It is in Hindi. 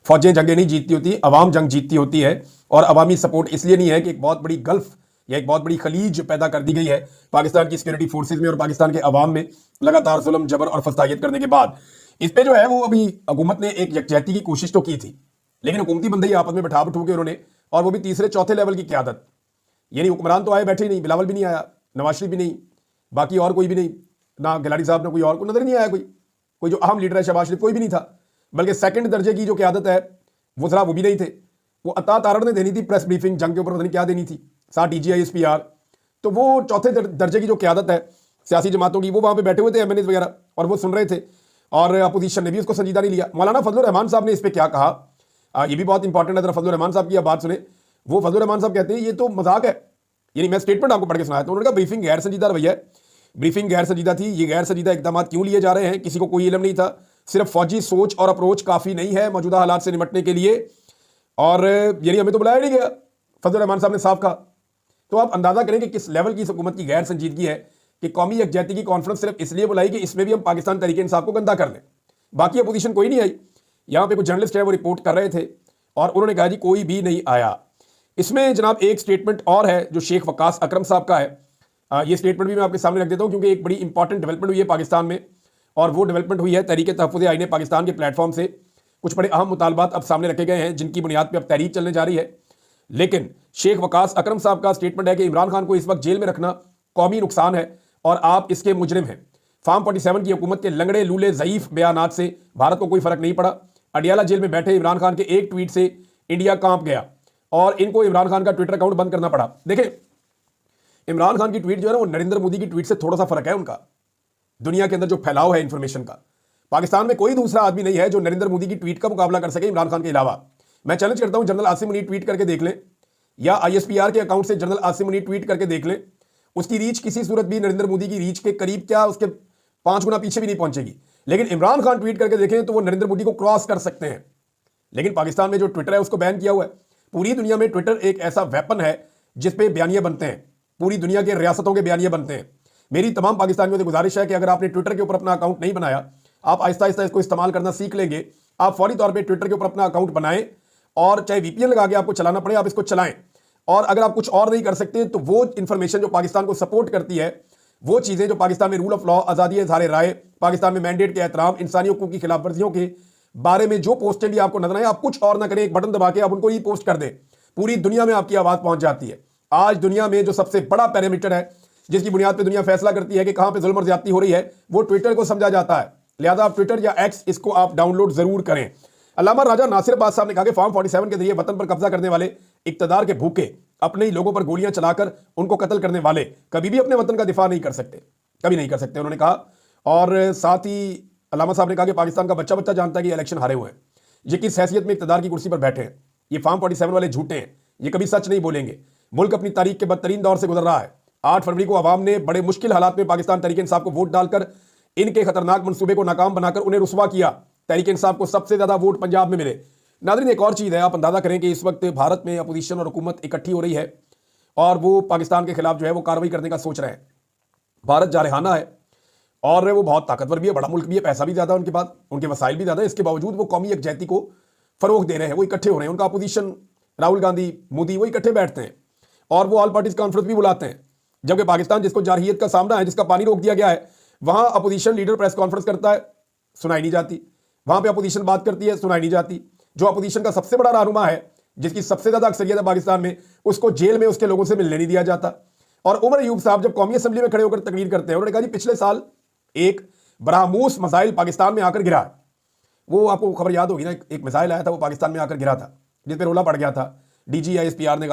फौजें जंगें नहीं जीतती होती, अवाम जंग जीतती होती है। और अवामी सपोर्ट इसलिए नहीं है कि एक बहुत बड़ी गल्फ या एक बहुत बड़ी खलीज पैदा कर दी गई है पाकिस्तान की सिक्योरिटी फोर्सेज में और पाकिस्तान के अवाम में लगातार जुल्म जबर और फसाहियत करने के बाद। इस पे जो है वो अभी हुकूमत ने एक यकजहती की कोशिश तो की थी, लेकिन हुकूमती बंदे ही आपस में बैठा बैठू के उन्होंने, और वो भी तीसरे चौथे लेवल की क्यादत, यानी हुक्मरान तो आए बैठे ही नहीं, बिलावल भी नहीं आया, नवाज शरीफ भी नहीं, बाकी और कोई भी नहीं, ना गिलानी साहब ना कोई और, कोई नजर नहीं आया, कोई जो अहम लीडर है शहबाज शरीफ कोई भी नहीं था। बल्कि सेकंड दर्जे की जो क्यादत है वो जरा वो भी नहीं थे। वो अता तारड़ ने देनी थी प्रेस ब्रीफिंग, जंग के ऊपर पता नहीं क्या देनी थी, साथ DGI SPR। तो वो चौथे दर्जे की जो क्यादत है सियासी जमातों की, वो वहां पे बैठे हुए थे MNA वगैरह, और वो सुन रहे थे, और अपोजिशन ने भी उसको संजीदा नहीं लिया। मौलाना फजलुर रहमान साहब ने इस पर क्या कहा, ये भी बहुत इंपॉर्टेंट है, जरा फजलुर रहमान साहब की आप बात सुने। वो फजलुर रहमान साहब कहते हैं ये तो मजाक है, यानी मैं स्टेटमेंट आपको पढ़ के सुनाया था। उन्होंने कहा ब्रीफिंग गैर संजीदा रवैया है, ब्रीफिंग गैर संजीदा थी, ये गैर संजीदा इकदाम क्यों लिए जा रहे हैं, किसी को कोई इल्म नहीं था, सिर्फ फौजी सोच और अप्रोच काफी नहीं है मौजूदा हालात से निपटने के लिए, और यानी हमें तो बुलाया नहीं गया, फजल रहमान साहब ने साफ कहा। तो आप अंदाजा करें कि किस लेवल की इस हुकूमत की गैर संजीदगी है कि कौमी यकजहती की कॉन्फ्रेंस सिर्फ इसलिए बुलाई कि इसमें भी हम पाकिस्तान तहरीक इंसाफ को गंदा कर लें, बाकी अपोजिशन कोई नहीं आई। यहां पे कुछ जर्नलिस्ट है वो रिपोर्ट कर रहे थे और उन्होंने कहा जी कोई भी नहीं आया। इसमें जनाब एक स्टेटमेंट और है जो शेख वकास अकरम साहब का है, ये स्टेटमेंट भी मैं आपके सामने रख देता हूं क्योंकि एक बड़ी इंपॉर्टेंट डेवलपमेंट हुई है पाकिस्तान में, और वो डेवलपमेंट हुई है तहरीक तहफ़्फ़ुज़ आईन पाकिस्तान के प्लेटफॉर्म से। कुछ बड़े अहम मुतालबात अब सामने रखे गए हैं जिनकी बुनियाद पर अब तहरीक चलने जा रही है। लेकिन शेख वकास अकरम साहब का स्टेटमेंट है कि इमरान खान को इस वक्त जेल में रखना कौमी नुकसान है और आप इसके मुजरिम हैं। फार्म 47 की हुकूमत के लंगड़े लूले ज़ईफ बयानात से भारत को कोई फर्क नहीं पड़ा। अडियाला जेल में बैठे इमरान खान के एक ट्वीट से इंडिया कांप गया और इनको इमरान खान का ट्विटर अकाउंट बंद करना पड़ा। देखें, इमरान खान की ट्वीट जो है ना वो नरेंद्र मोदी की ट्वीट से थोड़ा सा फर्क है उनका, दुनिया के अंदर जो फैलाव है इंफॉर्मेशन का। पाकिस्तान में कोई दूसरा आदमी नहीं है जो नरेंद्र मोदी की ट्वीट का मुकाबला कर सके इमरान खान के अलावा। मैं चैलेंज करता हूं जनरल आसिम मुनीर ट्वीट करके देख लें, या ISPR के अकाउंट से जनरल आसिम मुनीर ट्वीट करके देख लें, उसकी रीच किसी सूरत भी नरेंद्र मोदी की रीच के करीब क्या उसके 5 गुना पीछे भी नहीं पहुंचेगी। लेकिन इमरान खान ट्वीट करके देखें तो वो नरेंद्र मोदी को क्रॉस कर सकते हैं। लेकिन पाकिस्तान में जो ट्विटर है उसको बैन किया हुआ है। पूरी दुनिया में ट्विटर एक ऐसा वेपन है जिसपे बयानिए बनते हैं, पूरी दुनिया के रियासतों के बयानिए बनते हैं। मेरी तमाम पाकिस्तानियों से गुजारिश है कि अगर आपने ट्विटर के ऊपर अपना अकाउंट नहीं बनाया, आप आहिस्ता आहिस्ता इसको इस्तेमाल करना सीख लेंगे। आप फौरी तौर पे ट्विटर के ऊपर अपना अकाउंट बनाएं और चाहे VPN लगा के आपको चलाना पड़े आप इसको चलाएं। और अगर आप कुछ और नहीं कर सकते तो वो इंफॉर्मेशन जो पाकिस्तान को सपोर्ट करती है, वो चीजें जो पाकिस्तान में रूल ऑफ लॉ, आजादी इज़हार राय, पाकिस्तान में मैंडेट के एहतराम, इंसानी हकूक की खिलाफ वर्जियों के बारे में जो पोस्टें भी आपको नजर आए, आप कुछ और ना करें, एक बटन दबा के आप उनको ही पोस्ट कर दें, पूरी दुनिया में आपकी आवाज पहुंच जाती है। आज दुनिया में जो सबसे बड़ा पैरामीटर है जिसकी बुनियाद पर दुनिया फैसला करती है कि कहां पर जुल्म और ज्यादती हो रही है, वो ट्विटर को समझा जाता है। लिहाजा आप ट्विटर या X इसको आप डाउनलोड जरूर करें। अल्लामा राजा नासिर अब्बास साहब ने कहा कि फार्म 47 के जरिए वतन पर कब्जा करने वाले इक्तदार के भूखे अपने ही लोगों पर गोलियां चलाकर उनको कत्ल करने वाले कभी भी अपने वतन का दिफा नहीं कर सकते, कभी नहीं कर सकते, उन्होंने कहा। और साथ ही अल्लामा साहब ने कहा कि पाकिस्तान का बच्चा बच्चा जानता है कि इलेक्शन हारे हुए हैं, ये किस हैसियत में इक्तदार की कुर्सी पर बैठे हैं, ये फार्म 47 वाले झूठे हैं, ये कभी सच नहीं बोलेंगे। मुल्क अपनी तारीख के बदतरीन दौर से गुजर रहा है। 8 फरवरी को अवाम ने बड़े मुश्किल हालात में पाकिस्तान तहरीक इंसाफ को वोट डालकर इनके खतरनाक मंसूबे को नाकाम बनाकर उन्हें रुसवा किया। तहरीक इंसाफ को सबसे ज्यादा वोट पंजाब में मिले। नाज़रीन, एक और चीज है, आप अंदाजा करें कि इस वक्त भारत में अपोजिशन और हुकूमत इकट्ठी हो रही है और वो पाकिस्तान के खिलाफ जो है वो कार्रवाई करने का सोच रहे हैं। भारत जारहाना है और वो बहुत ताकतवर भी है, बड़ा मुल्क भी है, पैसा भी ज्यादा उनके पास, उनके वसाइल भी ज्यादा है। इसके बावजूद वो कौमी यकजहती को फरोग दे रहे हैं, वो इकट्ठे हो रहे हैं। उनका अपोजिशन राहुल गांधी, मोदी, वो इकट्ठे बैठते हैं और वो ऑल पार्टीज कॉन्फ्रेंस भी बुलाते हैं। जबकि पाकिस्तान जिसको जारहियत का सामना है, जिसका पानी रोक दिया गया है, वहां अपोजिशन लीडर प्रेस कॉन्फ्रेंस करता है, सुनाई नहीं जाती। वहां पे अपोजिशन बात करती है, सुनाई नहीं जाती। जो अपोजिशन का सबसे बड़ा रहनुमा है, जिसकी सबसे ज्यादा अक्सरियत है पाकिस्तान में, उसको जेल में उसके लोगों से मिलने नहीं दिया जाता। और उमर अयूब साहब जब कौमी असेंबली में खड़े होकर तकरीर करते हैं, उन्होंने कहा जी पिछले साल एक बरामूस मिसाइल पाकिस्तान में आकर गिरा। वो आपको खबर याद होगी ना, एक मिसाइल आया था वो पाकिस्तान में आकर गिरा था जिस पर रोला पड़ गया था। DGI SPR ने